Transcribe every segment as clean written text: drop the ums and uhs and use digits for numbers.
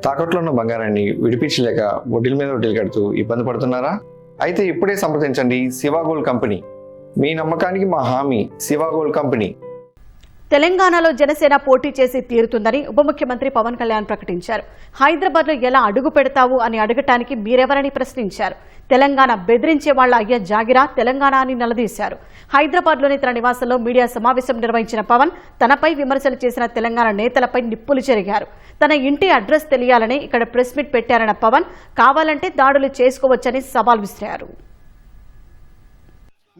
తాకట్లో ఉన్న బంగారాన్ని విడిపించలేక వడ్డీల మీద వడ్డీలు కడుతూ ఇబ్బంది పడుతున్నారా? అయితే ఇప్పుడే సంప్రదించండి శివ గోల్డ్ కంపెనీ. మీ నమ్మకానికి మా హామీ శివ గోల్డ్ కంపెనీ. తెలంగాణలో జనసేన పోటీ చేసి తీరుతుందని ఉప ముఖ్యమంత్రి పవన్ కళ్యాణ్ ప్రకటించారు. హైదరాబాద్లో ఎలా అడుగు పెడతావు అని అడగటానికి మీరెవరని ప్రశ్నించారు. తెలంగాణ బెదిరించే వాళ్ల అయ్యే జాగిరా తెలంగాణ అని నిలదీశారు. హైదరాబాద్లోని తన నివాసంలో మీడియా సమావేశం నిర్వహించిన పవన్ తనపై విమర్శలు చేసిన తెలంగాణ నేతలపై నిప్పులు చెరిగారు. తన ఇంటి అడ్రస్ తెలియాలని ఇక్కడ ప్రెస్ మీట్ పెట్టారన్న పవన్ కావాలంటే దాడులు చేసుకోవచ్చని సవాల్ విసిరారు.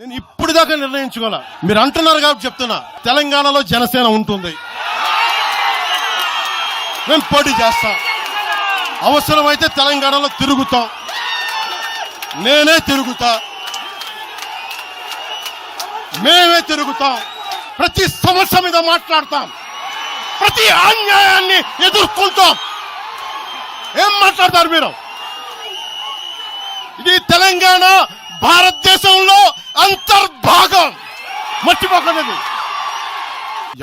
నేను ఇప్పుడు దాకా నిర్ణయించుకోవాలా, మీరు అంటున్నారు కాబట్టి చెప్తున్నా. తెలంగాణలో జనసేన ఉంటుంది, మేము పోటీ చేస్తాం. అవసరమైతే తెలంగాణలో తిరుగుతాం, నేనే తిరుగుతా, మేమే తిరుగుతాం. ప్రతి సమస్య మీద మాట్లాడతాం, ప్రతి అన్యాయాన్ని ఎదుర్కొంటాం. ఏం మాట్లాడతారు మీరు? ఇది తెలంగాణ భారతదేశంలో అంతర్భాగం, మర్చిపోకండి.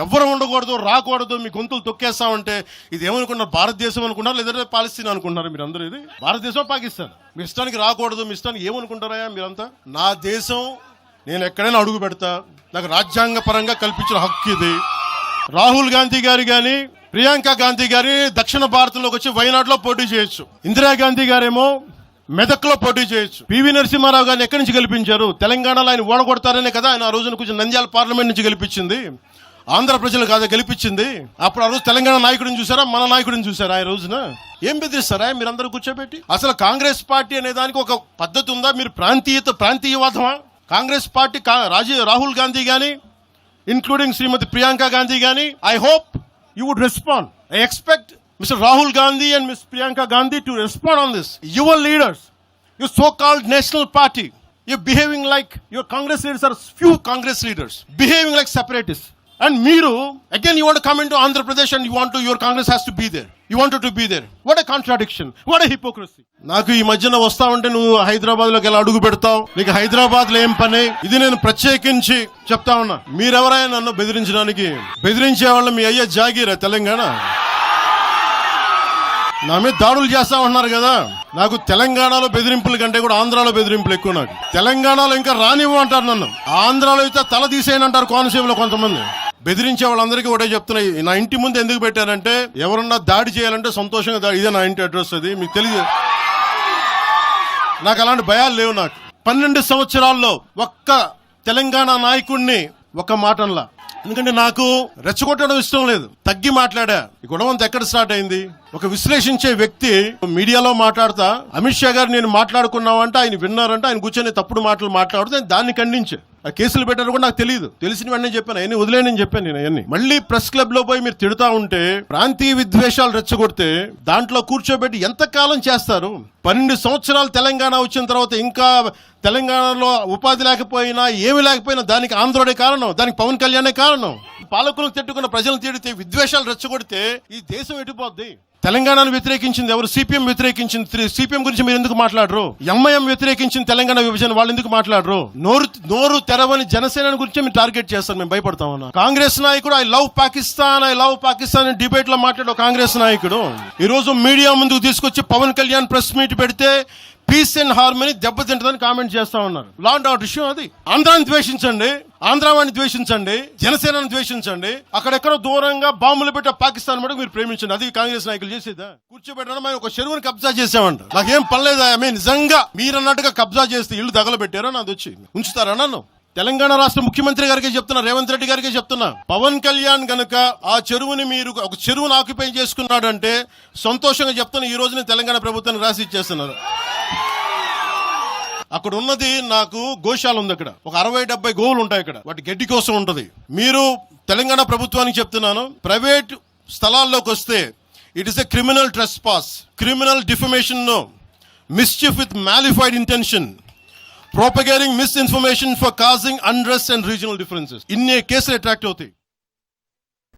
ఎవరు ఉండకూడదు, రాకూడదు, మీ గొంతులు తొక్కేస్తామంటే ఇది ఏమనుకున్నారు? భారతదేశం అనుకున్నారు, లేదంటే పాలస్తీన్ అనుకుంటున్నారు? మీరు అందరూ ఇది భారతదేశం పాకిస్తాన్. మీ ఇష్టానికి రాకూడదు, మీ ఇష్టానికి ఏమనుకుంటారా మీరంతా? నా దేశం, నేను ఎక్కడైనా అడుగు పెడతా. నాకు రాజ్యాంగ పరంగా కల్పించిన హక్కు ఇది. రాహుల్ గాంధీ గారు కానీ ప్రియాంక గాంధీ గారి దక్షిణ భారతంలోకి వచ్చి వైనాడులో పోటీ చేయొచ్చు. ఇందిరాగాంధీ గారేమో మెదక్లో పోటీ చేయొచ్చు. పివి నరసింహారావు గారిని ఎక్కడి నుంచి గెలిపించారు? తెలంగాణలో ఆయన ఓడగొడతారనే కదా ఆయన ఆ రోజున కొంచెం నంద్యాల పార్లమెంట్ నుంచి గెలిపించింది. ఆంధ్ర ప్రజలు కాదా గెలిపించింది? అప్పుడు ఆ రోజు తెలంగాణ నాయకుడిని చూసారా, మన నాయకుడిని చూసారా? ఆ రోజున ఏం బెదిరిస్తారా మీరందరూ కూర్చోబెట్టి? అసలు కాంగ్రెస్ పార్టీ అనే దానికి ఒక పద్ధతి ఉందా? మీరు ప్రాంతీయవాదమా? కాంగ్రెస్ పార్టీ రాహుల్ గాంధీ గానీ ఇంక్లూడింగ్ శ్రీమతి ప్రియాంక గాంధీ గానీ, I hope you would respond. I expect Mr. Rahul Gandhi and Ms. Priyanka Gandhi to respond on this. Your leaders, your so-called national party, you're behaving like your Congress leaders are few Congress leaders, behaving like separatists. And Meeru, again you want to come into Andhra Pradesh and your Congress has to be there. You wanted to be there. What a contradiction. What a hypocrisy. నాకు ఈ మధ్యన వస్తా ఉంటే నువ్వు హైదరాబాద్ లోకి ఎలా అడుగు పెడతావు? నీకు హైదరాబాద్ లో ఏం పని? ఇది నేను ప్రత్యేకించి చెప్తా ఉన్నా. మీరెవరైనా నన్ను బెదిరించడానికి? బెదిరించే వాళ్ళు మీ అయ్యే జాగీరా తెలంగాణ? నా మీద దాడులు చేస్తా ఉన్నారు కదా. నాకు తెలంగాణలో బెదిరింపుల కంటే కూడా ఆంధ్రాలో బెదిరింపులు ఎక్కువ. నాకు తెలంగాణలో ఇంకా రానివ్వమంటారు నన్ను, ఆంధ్రాలో అయితే తల తీసేయని అంటారు కోనసీమలో కొంతమంది. బెదిరించే వాళ్ళందరికీ ఒకటే చెప్తున్నాయి, నా ఇంటి ముందు ఎందుకు పెట్టారంటే ఎవరన్నా దాడి చేయాలంటే సంతోషంగా ఇదే నా ఇంటి అడ్రస్, అది మీకు తెలియదు. నాకు అలాంటి భయాలు లేవు. నాకు 12 సంవత్సరాల్లో ఒక్క తెలంగాణ నాయకుడిని ఒక్క మాటంలా, ఎందుకంటే నాకు రెచ్చగొట్టడం ఇష్టం లేదు, తగ్గి మాట్లాడా. ఈ గొడవ అంతా ఎక్కడ స్టార్ట్ అయింది? ఒక విశ్లేషించే వ్యక్తి మీడియాలో మాట్లాడతా అమిత్ షా గారు నేను మాట్లాడుకున్నామంటే ఆయన విన్నారంటే ఆయన కూర్చొని తప్పుడు మాటలు మాట్లాడుతూ దాన్ని ఖండించే ఆ కేసులు పెట్టారు కూడా నాకు తెలియదు. తెలిసిన వెంటనే చెప్పాను, అవన్నీ వదిలేనని చెప్పాను నేను. అవన్నీ మళ్ళీ ప్రెస్ క్లబ్ లో పోయి మీరు తిడుతా ఉంటే, ప్రాంతీయ విద్వేషాలు రెచ్చగొడితే దాంట్లో కూర్చోబెట్టి ఎంతకాలం చేస్తారు? 12 సంవత్సరాలు తెలంగాణ వచ్చిన తర్వాత ఇంకా తెలంగాణలో ఉపాధి లేకపోయినా ఏమి లేకపోయినా దానికి ఆంధ్రుడే కారణం, దానికి పవన్ కళ్యాణే కారణం. పాలకులను తిట్టుకున్న ప్రజలను తిడితే, విద్వేషాలు రెచ్చగొడితే ఈ దేశం ఎటుపోద్ది? తెలంగాణను వ్యతిరేకించింది ఎవరు? సిపిఎం వ్యతిరేకించింది. సిపిఎం గురించి మీరు ఎందుకు మాట్లాడరు? ఎంఐఎం వ్యతిరేకించింది తెలంగాణ విభజన, వాళ్ళు ఎందుకు మాట్లాడరు? నోరు తెరవని జనసేన గురించి మీరు టార్గెట్ చేస్తారు, మేము భయపడతామన్నా. కాంగ్రెస్ నాయకుడు ఐ లవ్ పాకిస్తాన్ డిబేట్ లో మాట్లాడు కాంగ్రెస్ నాయకుడు ఈ రోజు మీడియా ముందుకు తీసుకొచ్చి పవన్ కళ్యాణ్ ప్రెస్ మీట్ పెడితే పీస్ అండ్ హార్మనీ దెబ్బతింటుందని కామెంట్ చేస్తా ఉన్నారు. లా అండ్ ఆర్డర్ ఇష్యూ అది. ఆంధ్రాని ద్వేషించండి, ఆంధ్రావాణి ద్వేషించండి, జనసేనను ద్వేషించండి, అక్కడెక్కడో దూరంగా బాంబులు పెట్టే పాకిస్తాన్ మటుకు మీరు ప్రేమించండి. అది కాంగ్రెస్ నాయకులు చేసేదా? కూర్చోబెట్టడం మేము ఒక చెరువుని కబ్జా చేసామంట. నాకేం పర్లేదా? నిజంగా మీరన్నట్టుగా కబ్జా చేస్తే ఇల్లు తగలబెట్టారా? నాది వచ్చి ఉంచుతారా నన్ను? తెలంగాణ రాష్ట్ర ముఖ్యమంత్రి గారికి చెప్తున్నా, రేవంత్ రెడ్డి గారికి చెప్తున్నా, పవన్ కళ్యాణ్ గనుక ఆ చెరువుని మీరు ఒక చెరువును ఆక్యుపై చేసుకున్నాడంటే సంతోషంగా చెప్తున్నా, ఈ రోజున తెలంగాణ ప్రభుత్వాన్ని రాసి ఇచ్చేస్తున్నారు. అక్కడ ఉన్నది నాకు గోశాల ఉంది, అక్కడ ఒక 60-70 గోవులు ఉంటాయి అక్కడ, వాటి గడ్డి కోసం ఉంటది. మీరు తెలంగాణ ప్రభుత్వానికి చెప్తున్నాను, ప్రైవేట్ స్థలాల్లోకి వస్తే it is a criminal trespass, criminal defamation, mischief with mala fide intention, propagating misinformation for causing unrest and regional differences. ఇన్ని కేసులు అట్రాక్ట్ అవుతాయి.